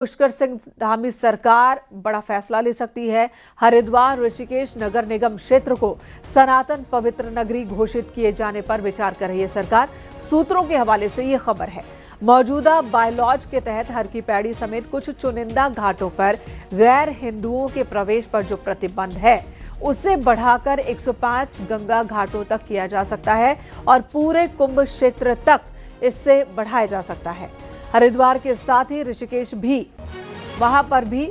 पुष्कर सिंह धामी सरकार बड़ा फैसला ले सकती है। हरिद्वार ऋषिकेश नगर निगम क्षेत्र को सनातन पवित्र नगरी घोषित किए जाने पर विचार कर रही है सरकार। सूत्रों के हवाले से ये खबर है। मौजूदा बायलॉज के तहत हर की पैड़ी समेत कुछ चुनिंदा घाटों पर गैर हिंदुओं के प्रवेश पर जो प्रतिबंध है उसे बढ़ाकर 105 गंगा घाटों तक किया जा सकता है और पूरे कुंभ क्षेत्र तक इससे बढ़ाया जा सकता है। हरिद्वार के साथ ही ऋषिकेश भी, वहां पर भी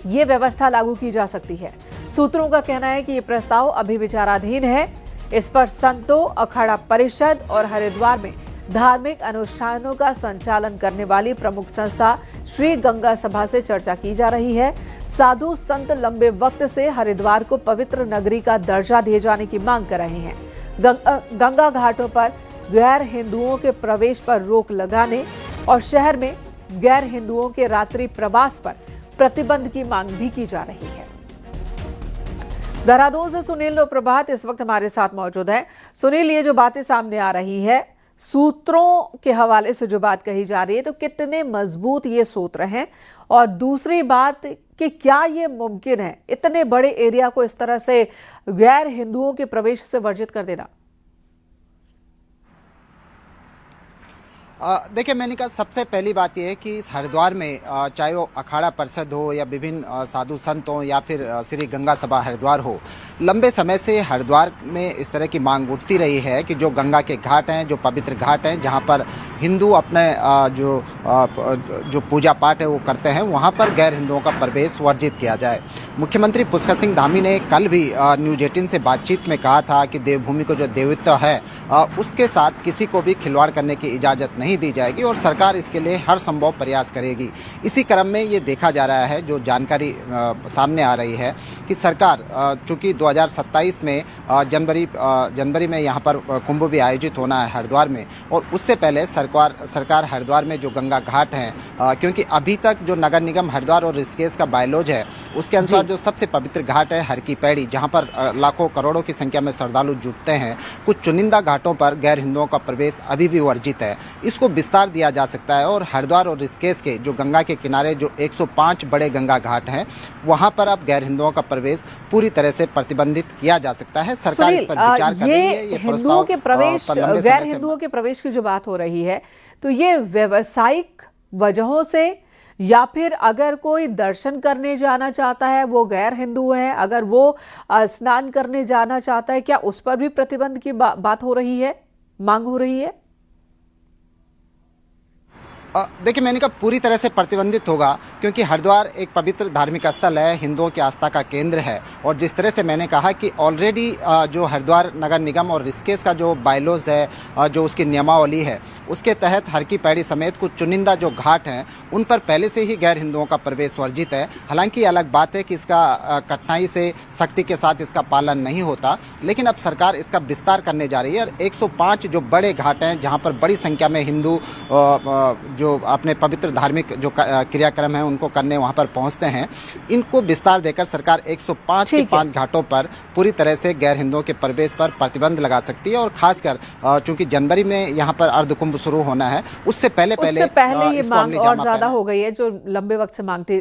ये व्यवस्था लागू की जा सकती है। सूत्रों का कहना है कि ये प्रस्ताव अभी विचाराधीन है। इस पर संतों, अखाड़ा परिषद और हरिद्वार में धार्मिक अनुष्ठानों का संचालन करने वाली प्रमुख संस्था श्री गंगा सभा से चर्चा की जा रही है। साधु संत लंबे वक्त से हरिद्वार को पवित्र नगरी का दर्जा दिए जाने की मांग कर रहे हैं। गंगा घाटों पर गैर हिंदुओं के प्रवेश पर रोक लगाने और शहर में गैर हिंदुओं के रात्रि प्रवास पर प्रतिबंध की मांग भी की जा रही है। देहरादून से सुनील प्रभात इस वक्त हमारे साथ मौजूद है। सुनील, ये जो बातें सामने आ रही है, सूत्रों के हवाले से जो बात कही जा रही है, तो कितने मजबूत ये सूत्र हैं? और दूसरी बात कि क्या ये मुमकिन है इतने बड़े एरिया को इस तरह से गैर हिंदुओं के प्रवेश से वर्जित कर देना? देखिए, मैंने कहा सबसे पहली बात यह है कि इस हरिद्वार में चाहे वो अखाड़ा परिषद हो या विभिन्न साधु संत हो या फिर श्री गंगा सभा हरिद्वार हो, लंबे समय से हरिद्वार में इस तरह की मांग उठती रही है कि जो गंगा के घाट हैं, जो पवित्र घाट हैं, जहां पर हिंदू अपने जो पूजा पाठ है वो करते हैं, वहां पर गैर हिंदुओं का प्रवेश वर्जित किया जाए। मुख्यमंत्री पुष्कर सिंह धामी ने कल भी न्यूज 18 से बातचीत में कहा था कि देवभूमि को जो देवत्व है उसके साथ किसी को भी खिलवाड़ करने की इजाज़त नहीं दी जाएगी और सरकार इसके लिए हर संभव प्रयास करेगी। इसी क्रम में ये देखा जा रहा है, जो जानकारी सामने आ रही है कि सरकार चूँकि 2027 में जनवरी में यहाँ पर कुंभ भी आयोजित होना है हरिद्वार में, और उससे पहले सरकार हरिद्वार में जो गंगा घाट हैं, क्योंकि अभी तक जो नगर निगम हरिद्वार और ऋषिकेश का बायलॉज है उसके अनुसार जो सबसे पवित्र घाट है हर की पैड़ी, जहाँ पर लाखों करोड़ों की संख्या में श्रद्धालु जुटते हैं, कुछ चुनिंदा घाटों पर गैर हिंदुओं का प्रवेश अभी भी वर्जित है। इसको विस्तार दिया जा सकता है और हरिद्वार और ऋषिकेश के जो गंगा के किनारे जो 105 बड़े गंगा घाट हैं, वहां पर अब गैर हिंदुओं का प्रवेश पूरी तरह से प्रतिबंधित किया जा सकता है। सरकार इस पर विचार कर रही है। ये हिंदुओं के प्रवेश, गैर हिंदुओं के प्रवेश की जो बात हो रही है, तो ये व्यावसायिक वजहों से या फिर अगर कोई दर्शन करने जाना चाहता है, वो गैर हिंदू है, अगर वो स्नान करने जाना चाहता है, क्या उस पर भी प्रतिबंध की बात हो रही है, मांग हो रही है? देखिए, मैंने कहा पूरी तरह से प्रतिबंधित होगा, क्योंकि हरिद्वार एक पवित्र धार्मिक स्थल है, हिंदुओं की आस्था का केंद्र है। और जिस तरह से मैंने कहा कि ऑलरेडी जो हरिद्वार नगर निगम और ऋषिकेश का जो बायलॉज है, जो उसकी नियमावली है, उसके तहत हर की पैड़ी समेत कुछ चुनिंदा जो घाट हैं उन पर पहले से ही गैर हिंदुओं का प्रवेश वर्जित है। हालांकि अलग बात है कि इसका कठिनाई से सख्ती के साथ इसका पालन नहीं होता, लेकिन अब सरकार इसका विस्तार करने जा रही है और 105 जो बड़े घाट हैं जहाँ पर बड़ी संख्या में हिंदू जो अपने पवित्र धार्मिक जो क्रियाक्रम है उनको करने वहां पर पहुंचते हैं, इनको विस्तार देकर सरकार 105 के 5 घाटों पर पूरी तरह से गैर हिंदुओं के प्रवेश पर प्रतिबंध लगा सकती है। और खासकर चूंकि जनवरी में यहां पर अर्धकुंभ शुरू होना है, उससे पहले ये मांग और ज्यादा हो गई है, जो लंबे वक्त से मांग थी।